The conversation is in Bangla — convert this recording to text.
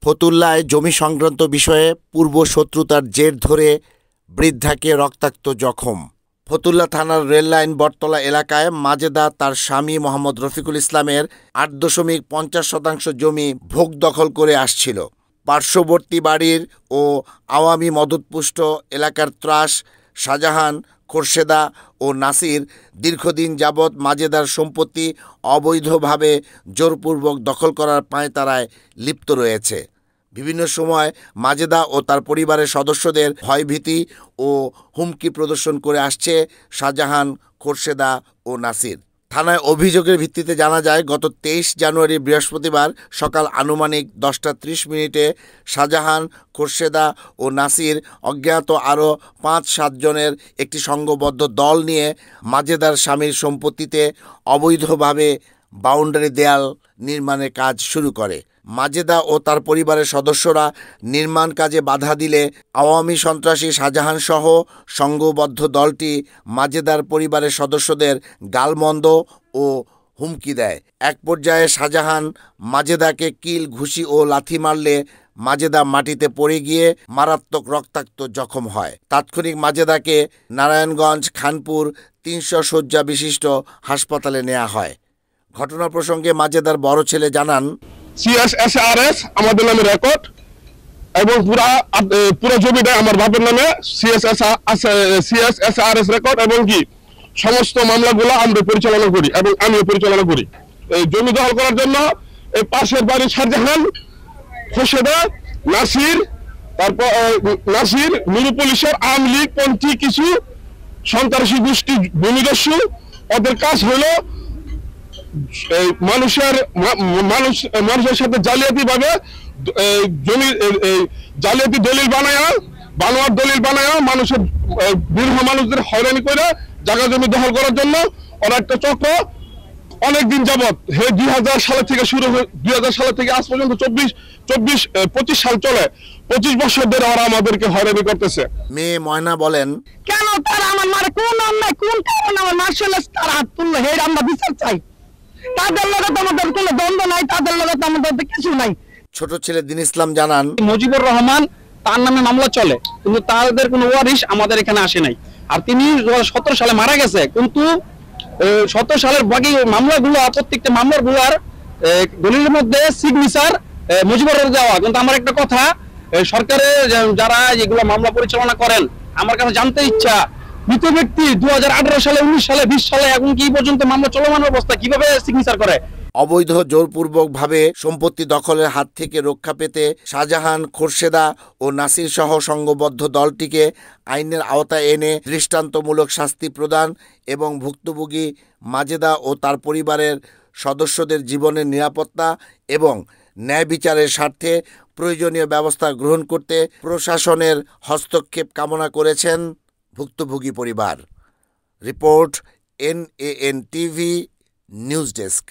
ফতুল্লায় জমি সংক্রান্ত বিষয়ে পূর্ব শত্রুতার জের ধরে বৃদ্ধাকে রক্তাক্ত জখম। ফতুল্লা থানার রেললাইন বটতলা এলাকায় মাজেদা তার স্বামী মোহাম্মদ রফিকুল ইসলামের ৮.৫০% জমি ভোগ দখল করে আসছিল। পার্শ্ববর্তী বাড়ির ও আওয়ামী মদতপুষ্ট এলাকার ত্রাস শাহজাহান, খোরশেদা ও নাসির দীর্ঘদিন যাবৎ মাজেদার সম্পত্তি অবৈধভাবে জোরপূর্বক দখল করার পাঁয়তারায় লিপ্ত রয়েছে। বিভিন্ন সময় মাজেদা ও তার পরিবারের সদস্যদের ভয়ভীতি ও হুমকি প্রদর্শন করে আসছে শাহজাহান, খোরশেদা ও নাসির। থানায় অভিযোগের ভিত্তিতে জানা যায়, গত ২৩ জানুয়ারি বৃহস্পতিবার সকাল আনুমানিক ১০টা ৩০ শাহজাহান, খোরশেদা ও নাসির অজ্ঞাত আরও ৫-৭ জনের একটি সংঘবদ্ধ দল নিয়ে মাজেদার স্বামীর সম্পত্তিতে অবৈধভাবে বাউন্ডারি দেয়াল নির্মাণের কাজ শুরু করে। মাজেদা ও তার পরিবারের সদস্যরা নির্মাণ কাজে বাধা দিলে আওয়ামী সন্ত্রাসী শাহজাহানসহ সংঘবদ্ধ দলটি মাজেদার পরিবারের সদস্যদের গালমন্দ ও হুমকি দেয়। এক পর্যায়ে শাহজাহান মাজেদাকে কিল, ঘুষি ও লাথি মারলে মাজেদা মাটিতে পড়ে গিয়ে মারাত্মক রক্তাক্ত জখম হয়। তাৎক্ষণিক মাজেদাকে নারায়ণগঞ্জ খানপুর ৩০০ শয্যা বিশিষ্ট হাসপাতালে নেওয়া হয়। ঘটনা প্রসঙ্গে মাজেদার বড় ছেলে জানান, CSSRS আমাদের নামে রেকর্ড এবং পুরো জমিটা আমার বাপের নামে CSSRS রেকর্ড এবং কি সমস্ত মামলাগুলো আমরা পরিচালনা করি এবং আমিও পরিচালনা করি। এই জমি দখল করার জন্য এই পাশের বাড়ি শাহজাহান, খোরশেদা, নাসির, তারপর নাসির মিরু পুলিশের আওয়ামী লীগ পন্থী কিছু সন্ত্রাসী গোষ্ঠী ভূমিদস্যু, ওদের কাজ হলো মানুষের সাথে জালিয়াতি ভাবে জমি জালিয়াতি দলিল বানোয়ার দলিল বানায়া মানুষের বীর মানুষদের হয়রানি করে জায়গা জমি দখল করার জন্য ওরা একটা চক্র অনেকদিন যাবৎ ২০০০ সাল থেকে শুরু হয়ে ২০০০ সাল থেকে আজ পর্যন্ত ২৫ সাল চলে। ২৫ বছর ধরে ওরা আমাদেরকে হয়রানি করতেছে। মেয়ে ময়না বলেন, কেন তারা আমার মারে কোন অন্যায় কোন কারণে আমার মার্শাল তারা হাত তুললো, হে আমরা বিচার চাই। তাদের লগে তো আমাদের কোনো দ্বন্দ্ব নাই, তাদের লগে তো আমাদের কিছু নাই। ছোট ছেলে দিন ইসলাম জানান, মুজিবুর রহমান তার নামে মামলা চলে, কিন্তু তাদের কোনো ওয়ারিশ আমাদের এখানে আসে নাই। আর তিনি ১৭ সালে মারা গেছে, কিন্তু ১৭ সালের বাকি মামলাগুলো প্রত্যেকটা মামলাগুলোর দলিলের মধ্যে সিগনেচার মুজিবুর রহমান দেওয়া। কিন্তু আমার একটা কথা, সরকারের যারা এগুলো মামলা পরিচালনা করেন, আমার কাছে জানতে ইচ্ছা, মৃত ব্যক্তি ২০১৮ সালে, ১৯ সালে, ২০ সালে এখন কি পর্যন্ত মামলা চলমান অবস্থা কিভাবে সিগনেচার করে? অবৈধ জোরপূর্বকভাবে সম্পত্তি দখলের হাত থেকে রক্ষা পেতে শাহজাহান, খোরশেদা ও নাসির সহ সংঘবদ্ধ দলটিকে আইনের আওতায় এনে দৃষ্টান্তমূলক শাস্তি প্রদান এবং ভুক্তভোগী মাজেদা ও তার পরিবারের সদস্যদের জীবনের নিরাপত্তা এবং ন্যায় বিচারের স্বার্থে প্রয়োজনীয় ব্যবস্থা গ্রহণ করতে প্রশাসনের হস্তক্ষেপ কামনা করেছেন ভুক্তভোগী পরিবার। Report NAN TV news desk.